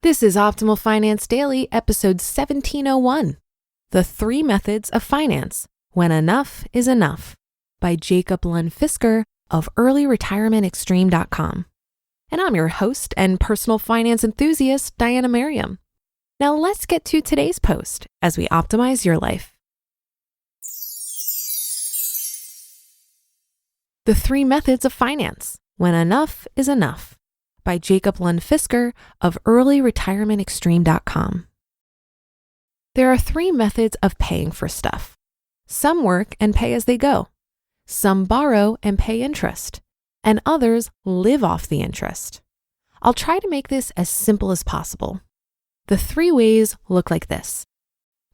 This is Optimal Finance Daily, episode 1701, The 3 Methods of Finance, When Enough is Enough, by Lund Fisker of earlyretirementextreme.com. And I'm your host and personal finance enthusiast, Diana Merriam. Now let's get to today's post as we optimize your life. The 3 Methods of Finance, When Enough is Enough, by Lund Fisker of earlyretirementextreme.com. There are 3 methods of paying for stuff. Some work and pay as they go. Some borrow and pay interest, and others live off the interest. I'll try to make this as simple as possible. The 3 ways look like this.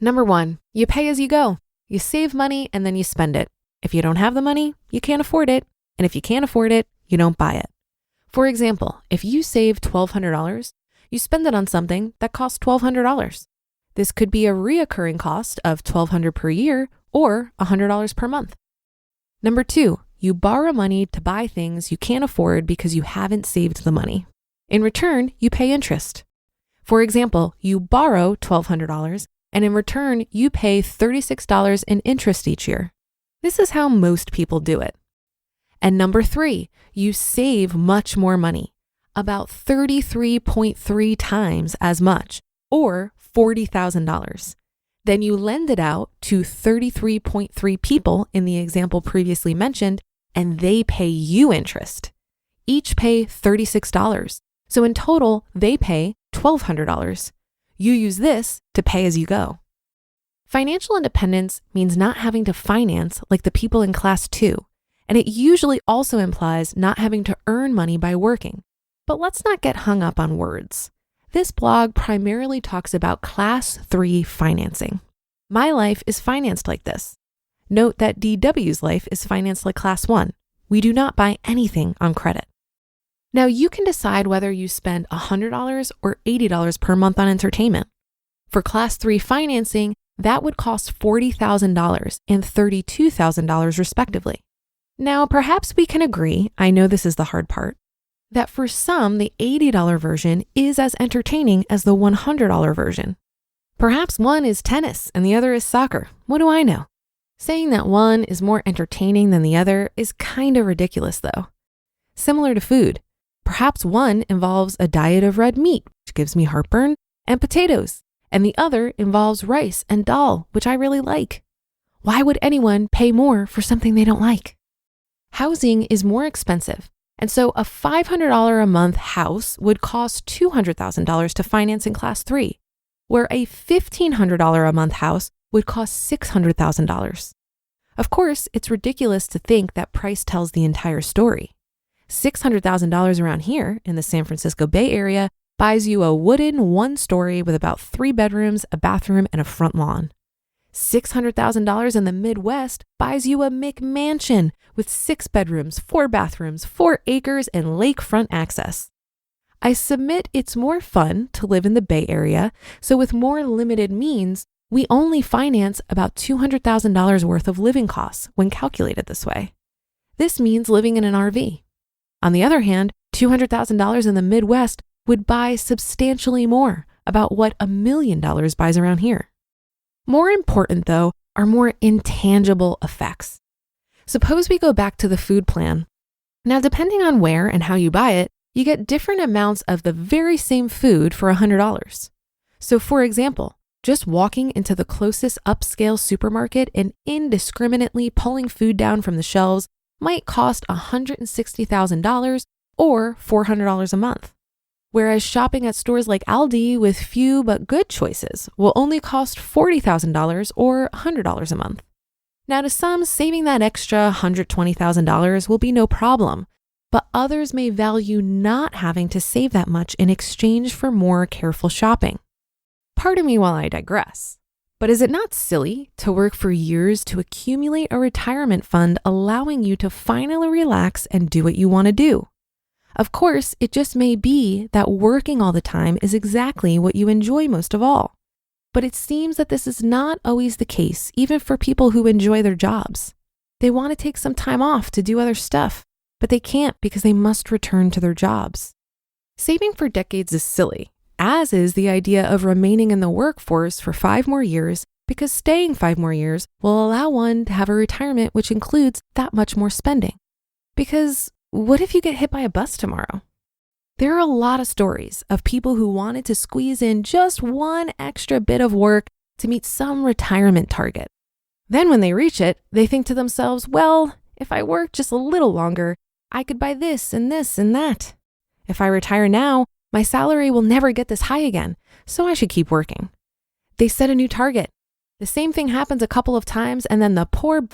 Number 1, you pay as you go. You save money and then you spend it. If you don't have the money, you can't afford it. And if you can't afford it, you don't buy it. For example, if you save $1,200, you spend it on something that costs $1,200. This could be a reoccurring cost of $1,200 per year or $100 per month. Number 2, you borrow money to buy things you can't afford because you haven't saved the money. In return, you pay interest. For example, you borrow $1,200 and in return, you pay $36 in interest each year. This is how most people do it. And number 3, you save much more money, about 33.3 times as much, or $40,000. Then you lend it out to 33.3 people in the example previously mentioned, and they pay you interest. Each pay $36. So in total, they pay $1,200. You use this to pay as you go. Financial independence means not having to finance like the people in class 2. And it usually also implies not having to earn money by working. But let's not get hung up on words. This blog primarily talks about class 3 financing. My life is financed like this. Note that DW's life is financed like class 1. We do not buy anything on credit. Now you can decide whether you spend $100 or $80 per month on entertainment. For class 3 financing, that would cost $40,000 and $32,000 respectively. Now, perhaps we can agree, I know this is the hard part, that for some, the $80 version is as entertaining as the $100 version. Perhaps one is tennis and the other is soccer. What do I know? Saying that one is more entertaining than the other is kind of ridiculous though. Similar to food, perhaps one involves a diet of red meat, which gives me heartburn, and potatoes, and the other involves rice and dal, which I really like. Why would anyone pay more for something they don't like? Housing is more expensive, and so a $500 a month house would cost $200,000 to finance in class 3, where a $1,500 a month house would cost $600,000. Of course, it's ridiculous to think that price tells the entire story. $600,000 around here in the San Francisco Bay Area buys you a wooden 1-story with about 3 bedrooms, a bathroom, and a front lawn. $600,000 in the Midwest buys you a McMansion with 6 bedrooms, 4 bathrooms, 4 acres, and lakefront access. I submit it's more fun to live in the Bay Area, so with more limited means, we only finance about $200,000 worth of living costs when calculated this way. This means living in an RV. On the other hand, $200,000 in the Midwest would buy substantially more, about what $1 million buys around here. More important, though, are more intangible effects. Suppose we go back to the food plan. Now, depending on where and how you buy it, you get different amounts of the very same food for $100. So, for example, just walking into the closest upscale supermarket and indiscriminately pulling food down from the shelves might cost $160,000 or $400 a month. Whereas shopping at stores like Aldi with few but good choices will only cost $40,000 or $100 a month. Now to some, saving that extra $120,000 will be no problem, but others may value not having to save that much in exchange for more careful shopping. Pardon me while I digress, but is it not silly to work for years to accumulate a retirement fund allowing you to finally relax and do what you want to do? Of course, it just may be that working all the time is exactly what you enjoy most of all. But it seems that this is not always the case, even for people who enjoy their jobs. They want to take some time off to do other stuff, but they can't because they must return to their jobs. Saving for decades is silly, as is the idea of remaining in the workforce for 5 more years, because staying 5 more years will allow one to have a retirement which includes that much more spending. Because what if you get hit by a bus tomorrow? There are a lot of stories of people who wanted to squeeze in just one extra bit of work to meet some retirement target. Then when they reach it, they think to themselves, well, if I work just a little longer, I could buy this and this and that. If I retire now, my salary will never get this high again, so I should keep working. They set a new target. The same thing happens a couple of times, and then the poor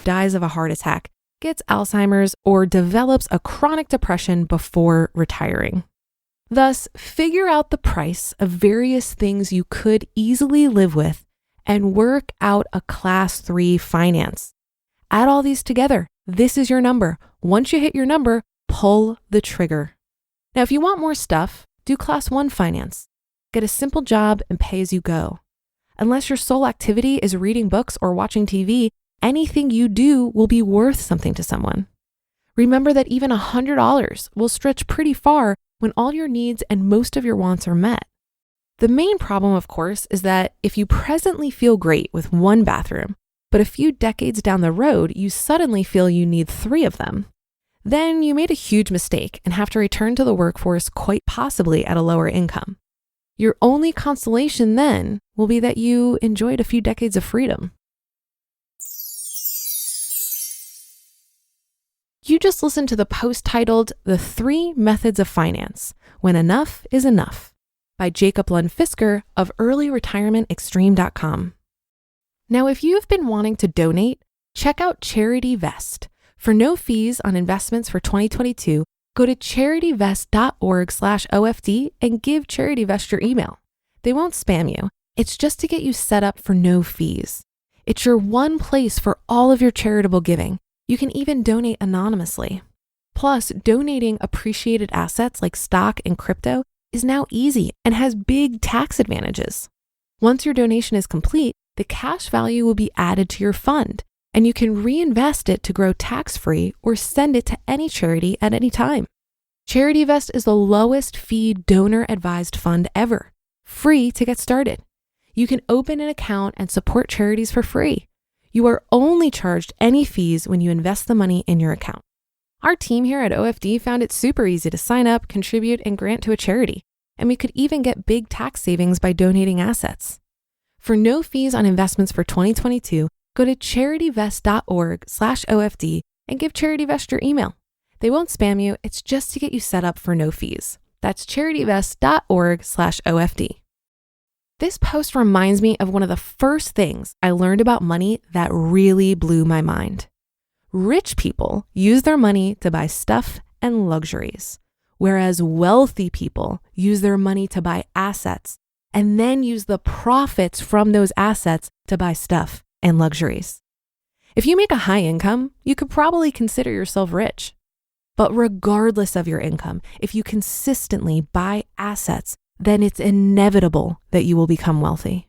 dies of a heart attack, gets Alzheimer's, or develops a chronic depression before retiring. Thus, figure out the price of various things you could easily live with and work out a Class 3 finance. Add all these together. This is your number. Once you hit your number, pull the trigger. Now, if you want more stuff, do Class 1 finance. Get a simple job and pay as you go. Unless your sole activity is reading books or watching TV, anything you do will be worth something to someone. Remember that even $100 will stretch pretty far when all your needs and most of your wants are met. The main problem, of course, is that if you presently feel great with 1 bathroom, but a few decades down the road, you suddenly feel you need 3 of them, then you made a huge mistake and have to return to the workforce, quite possibly at a lower income. Your only consolation then will be that you enjoyed a few decades of freedom. You just listened to the post titled The 3 Methods of Finance, When Enough is Enough, by Jacob Lund Fisker of earlyretirementextreme.com. Now, if you've been wanting to donate, check out Charityvest. For no fees on investments for 2022, go to charityvest.org/OFD and give Charityvest your email. They won't spam you. It's just to get you set up for no fees. It's your one place for all of your charitable giving. You can even donate anonymously. Plus, donating appreciated assets like stock and crypto is now easy and has big tax advantages. Once your donation is complete, the cash value will be added to your fund, and you can reinvest it to grow tax-free or send it to any charity at any time. Charityvest is the lowest fee donor-advised fund ever, free to get started. You can open an account and support charities for free. You are only charged any fees when you invest the money in your account. Our team here at OFD found it super easy to sign up, contribute, and grant to a charity, and we could even get big tax savings by donating assets. For no fees on investments for 2022, go to charityvest.org/OFD and give Charityvest your email. They won't spam you. It's just to get you set up for no fees. That's charityvest.org/OFD. This post reminds me of one of the first things I learned about money that really blew my mind. Rich people use their money to buy stuff and luxuries, whereas wealthy people use their money to buy assets and then use the profits from those assets to buy stuff and luxuries. If you make a high income, you could probably consider yourself rich. But regardless of your income, if you consistently buy assets, then it's inevitable that you will become wealthy.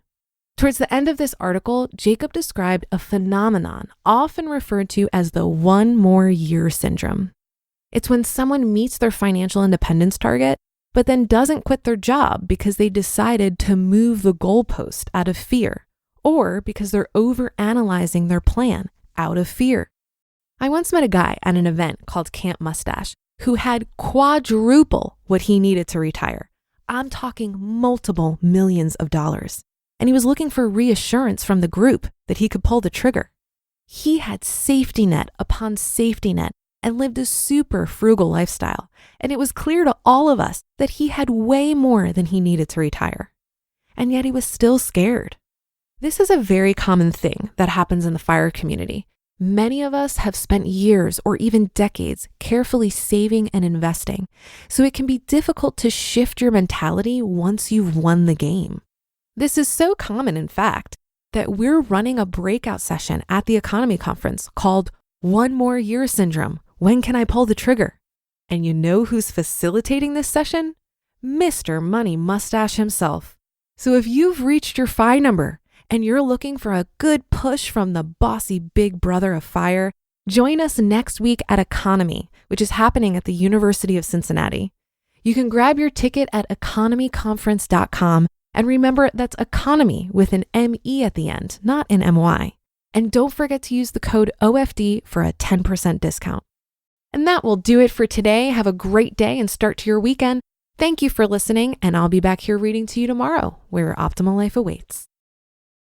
Towards the end of this article, Jacob described a phenomenon often referred to as the 1 more year syndrome. It's when someone meets their financial independence target, but then doesn't quit their job because they decided to move the goalpost out of fear, or because they're overanalyzing their plan out of fear. I once met a guy at an event called Camp Mustache who had quadruple what he needed to retire. I'm talking multiple millions of dollars. And he was looking for reassurance from the group that he could pull the trigger. He had safety net upon safety net and lived a super frugal lifestyle. And it was clear to all of us that he had way more than he needed to retire. And yet he was still scared. This is a very common thing that happens in the FIRE community. Many of us have spent years or even decades carefully saving and investing, so it can be difficult to shift your mentality once you've won the game. This is so common, in fact, that we're running a breakout session at the economy conference called 1 More Year Syndrome. When can I pull the trigger? And you know who's facilitating this session? Mr. Money Mustache himself. So if you've reached your FI number, and you're looking for a good push from the bossy big brother of FIRE, join us next week at Economy, which is happening at the University of Cincinnati. You can grab your ticket at economyconference.com, and remember that's economy with an M-E at the end, not an M-Y. And don't forget to use the code OFD for a 10% discount. And that will do it for today. Have a great day and start to your weekend. Thank you for listening, and I'll be back here reading to you tomorrow, where your optimal life awaits.